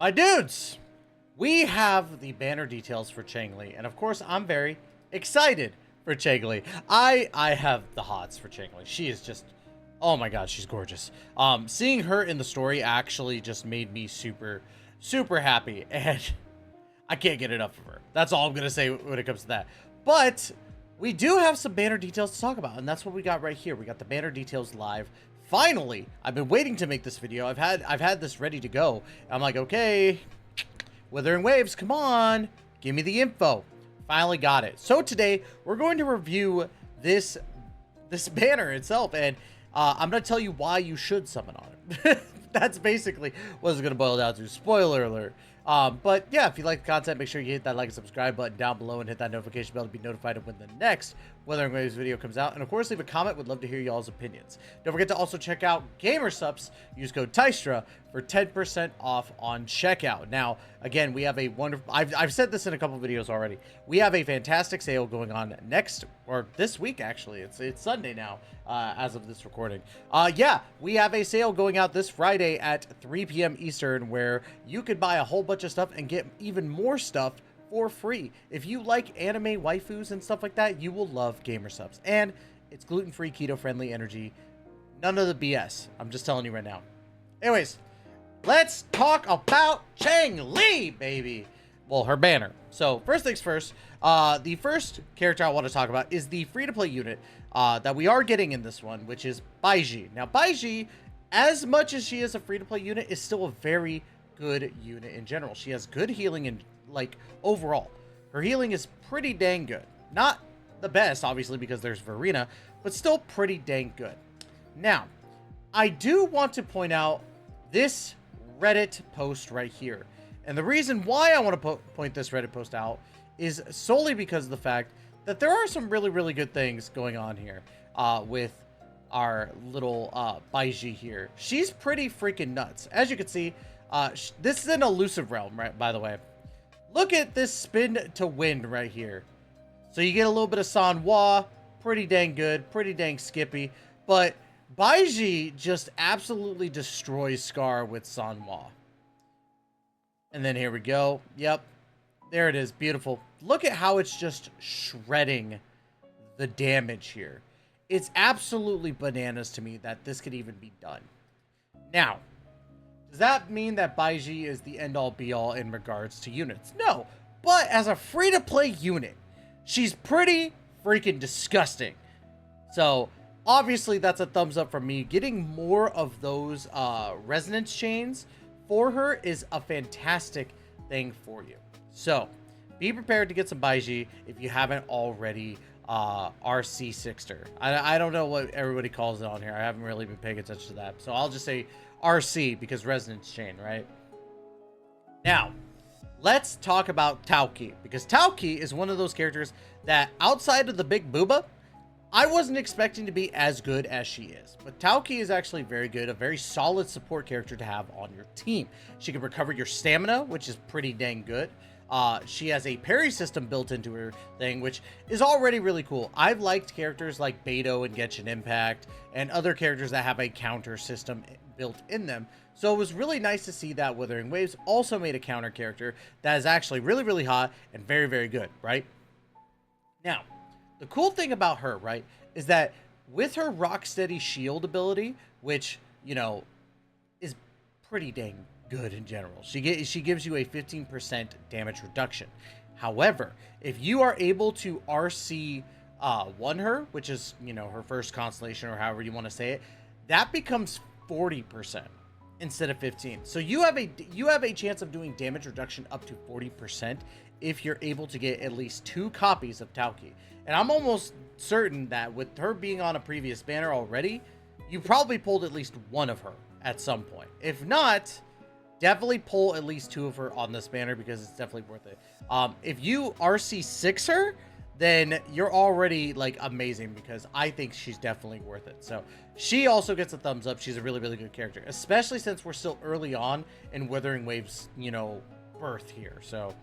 My dudes, we have the banner details for Changli, and of course, I'm very excited for Changli. I have the hots for Changli. She is just, oh my god, she's gorgeous. Seeing her in the story actually just made me super happy, and I can't get enough of her. That's all I'm gonna say when it comes to that. But we do have some banner details to talk about, and that's what we got right here. We got the banner details live. Finally, I've been waiting to make this video. I've had this ready to go. I'm like, okay, Wuthering Waves, come on, give me the info. Finally got it. So today we're going to review this banner itself, and I'm gonna tell you why you should summon on it. That's basically what it's gonna boil down to. Spoiler alert. But yeah, if you like the content, make sure you hit that like and subscribe button down below and hit that notification bell to be notified of when the next Wuthering Waves video comes out. And of course, leave a comment. Would love to hear y'all's opinions. Don't forget to also check out GamerSupps. Use code TYSTRA for 10% off on checkout. Now, again, we have a wonderful... I've said this in a couple videos already. We have a fantastic sale going on this week, actually. It's Sunday now, as of this recording. Yeah, we have a sale going out this Friday at 3 p.m. Eastern where you could buy a whole bunch of stuff and get even more stuff for free. If you like anime waifus and stuff like that, you will love GamerSupps. And it's gluten-free, keto-friendly energy. None of the BS. I'm just telling you right now. Anyways, let's talk about Changli, baby. Well, her banner. So, first things first, the first character I want to talk about is the free-to-play unit that we are getting in this one, which is Baiji. Now, Baiji, as much as she is a free-to-play unit, is still a very good unit in general. She has good healing and, like, overall. Her healing is pretty dang good. Not the best, obviously, because there's Rina, but still pretty dang good. Now, I do want to point out this Reddit post right here. And the reason why I want to point this Reddit post out is solely because of the fact that there are some really good things going on here with our little Baiji here. She's pretty freaking nuts. As you can see, this is an elusive realm, right? By the way, look at this spin to wind right here. So you get a little bit of Sanhua, pretty dang good, pretty dang skippy. But Baiji just absolutely destroys Scar with Sanhua. And then here we go. Yep. There it is. Beautiful. Look at how it's just shredding the damage here. It's absolutely bananas to me that this could even be done. Now, does that mean that Baiji is the end-all be-all in regards to units? No. But as a free-to-play unit, she's pretty freaking disgusting. So, obviously, that's a thumbs up from me. Getting more of those resonance chains for her is a fantastic thing for you. So, be prepared to get some Baiji if you haven't already RC6'd her. I don't know what everybody calls it on here. I haven't really been paying attention to that. So, I'll just say RC because resonance chain, right? Now, let's talk about Tauki, because Tauki is one of those characters that outside of the big booba, I wasn't expecting to be as good as she is. But Tauki is actually very good, a very solid support character to have on your team. She can recover your stamina, which is pretty dang good. She has a parry system built into her thing, which is already really cool. I've liked characters like Beidou and Genshin Impact and other characters that have a counter system built in them. So it was really nice to see that Wuthering Waves also made a counter character that is actually really hot and very good, right? Now, the cool thing about her, right, is that with her Rocksteady Shield ability, which, you know, is pretty dang good in general, she gives you a 15% damage reduction. However, if you are able to RC one her, which is, you know, her first constellation or however you want to say it, that becomes 40% instead of 15. So you have a chance of doing damage reduction up to 40% if you're able to get at least 2 copies of Tauki. And I'm almost certain that with her being on a previous banner already, you probably pulled at least 1 of her at some point. If not, definitely pull at least 2 of her on this banner because it's definitely worth it. If you RC6 her, then you're already like amazing, because I think she's definitely worth it. So she also gets a thumbs up. She's a really good character, especially since we're still early on in Wuthering Waves, you know, birth here. So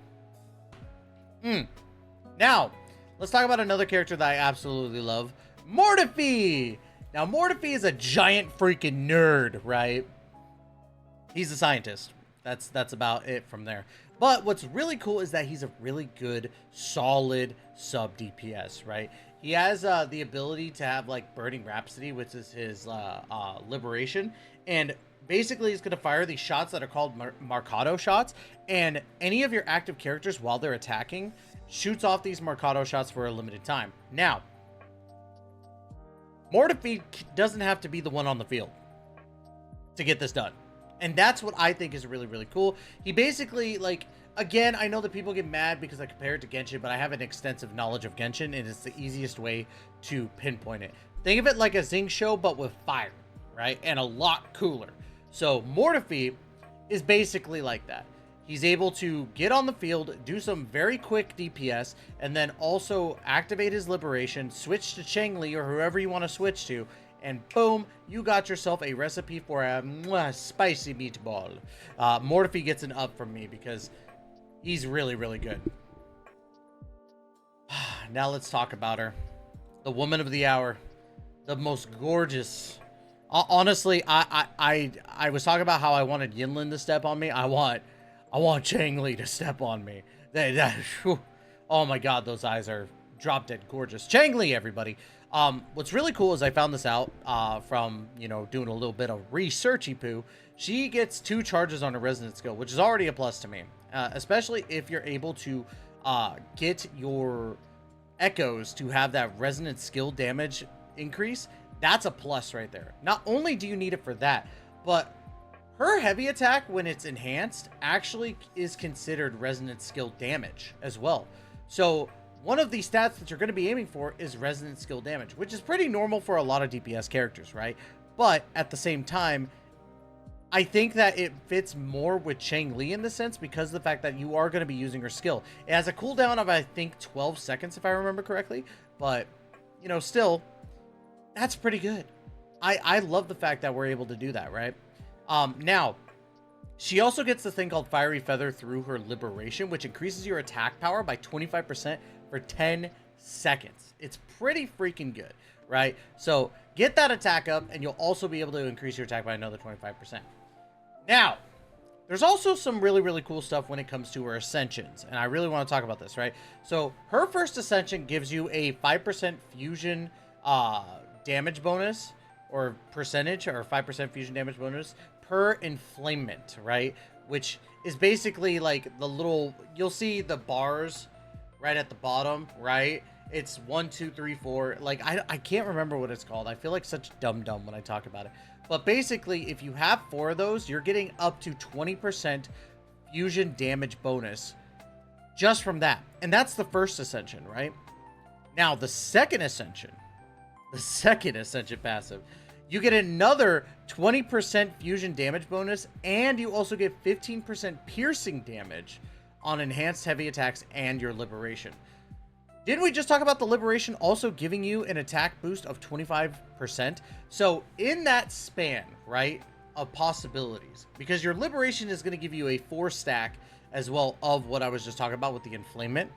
now let's talk about another character that I absolutely love, Mortefi. Now Mortefi is a giant freaking nerd, right? He's a scientist. That's about it from there. But what's really cool is that he's a really good, solid sub DPS, right? He has the ability to have like Burning Rhapsody, which is his liberation, and basically he's going to fire these shots that are called Marcado shots, and any of your active characters while they're attacking shoots off these Marcado shots for a limited time. Now, Mortifeed doesn't have to be the one on the field to get this done. And that's what I think is really, really cool. He basically, like, again, I know that people get mad because I compare it to Genshin, but I have an extensive knowledge of Genshin, and it's the easiest way to pinpoint it. Think of it like a Zing show, but with fire, right? And a lot cooler. So Mortifeed is basically like that. He's able to get on the field, do some very quick DPS, and then also activate his liberation, switch to Changli or whoever you want to switch to, and boom, you got yourself a recipe for a spicy meatball. Mortifeed gets an up from me because he's really, really good. Now let's talk about her. The woman of the hour. The most gorgeous. Honestly, I was talking about how I wanted Yinlin to step on me. I want Changli to step on me. Oh my god, those eyes are drop dead gorgeous. Changli, everybody. What's really cool is I found this out from, you know, doing a little bit of researchy poo. She gets 2 charges on her resonance skill, which is already a plus to me. Especially if you're able to get your echoes to have that resonance skill damage increase. That's a plus right there. Not only do you need it for that, but her heavy attack, when it's enhanced, actually is considered resonance skill damage as well. So one of the stats that you're going to be aiming for is resonance skill damage, which is pretty normal for a lot of DPS characters, right? But at the same time, I think that it fits more with Changli in the sense because of the fact that you are going to be using her skill. It has a cooldown of, I think, 12 seconds, if I remember correctly. But, you know, still, that's pretty good. I love the fact that we're able to do that, right? Now, she also gets this thing called Fiery Feather through her liberation, which increases your attack power by 25% for 10 seconds. It's pretty freaking good, right? So get that attack up, and you'll also be able to increase your attack by another 25%. Now, there's also some really, really cool stuff when it comes to her ascensions, and I really want to talk about this, right? So her first ascension gives you a 5% fusion damage bonus, or percentage, or 5% fusion damage bonus per inflamement, right? Which is basically like the little, you'll see the bars right at the bottom, right? It's 1, 2, 3, 4. Like, I can't remember what it's called. I feel like such dumb when I talk about it. But basically, if you have 4 of those, you're getting up to 20% fusion damage bonus just from that. And that's the first ascension, right? Now, the second ascension passive, you get another 20% fusion damage bonus, and you also get 15% piercing damage on enhanced heavy attacks and your liberation. Didn't we just talk about the liberation also giving you an attack boost of 25%? So in that span, right, of possibilities, because your liberation is going to give you a 4 stack as well of what I was just talking about with the inflamement.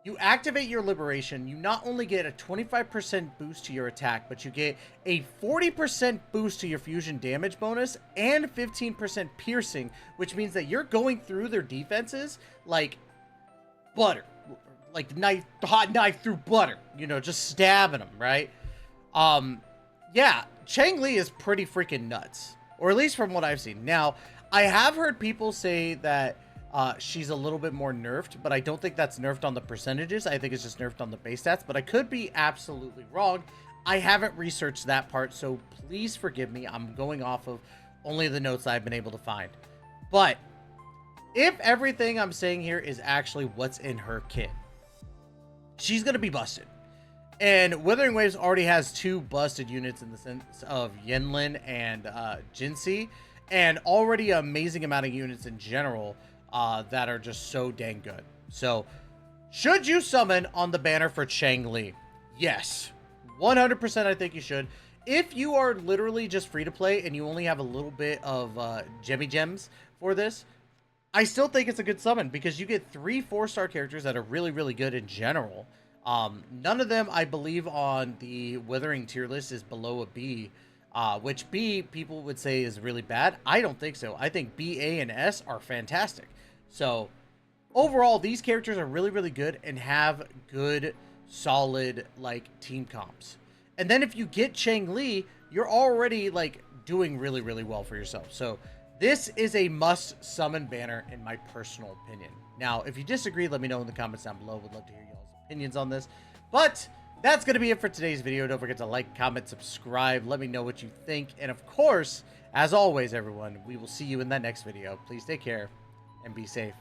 You activate your liberation, you not only get a 25% boost to your attack, but you get a 40% boost to your fusion damage bonus and 15% piercing, which means that you're going through their defenses like butter. Like hot knife through butter, you know, just stabbing them, right? Yeah, Changli is pretty freaking nuts, or at least from what I've seen. Now, I have heard people say that she's a little bit more nerfed, but I don't think that's nerfed on the percentages. I think it's just nerfed on the base stats, but I could be absolutely wrong. I haven't researched that part, so please forgive me. I'm going off of only the notes I've been able to find. But if everything I'm saying here is actually what's in her kit, she's going to be busted. And Wuthering Waves already has 2 busted units in the sense of Yinlin and Jinhsi, and already an amazing amount of units in general that are just so dang good. So, should you summon on the banner for Changli? Yes. 100% I think you should. If you are literally just free to play and you only have a little bit of gems for this, I still think it's a good summon because you get 3 4-star characters that are really, really good in general. None of them, I believe, on the Wuthering tier list is below a B. which B, people would say is really bad. I don't think so. I think B, A, and S are fantastic. So, overall, these characters are really, really good and have good, solid, like, team comps. And then if you get Changli, you're already, like, doing really, really well for yourself. So, this is a must summon banner in my personal opinion. Now, if you disagree, let me know in the comments down below. Would love to hear y'all's opinions on this. But that's going to be it for today's video. Don't forget to like, comment, subscribe. Let me know what you think. And of course, as always, everyone, we will see you in that next video. Please take care and be safe.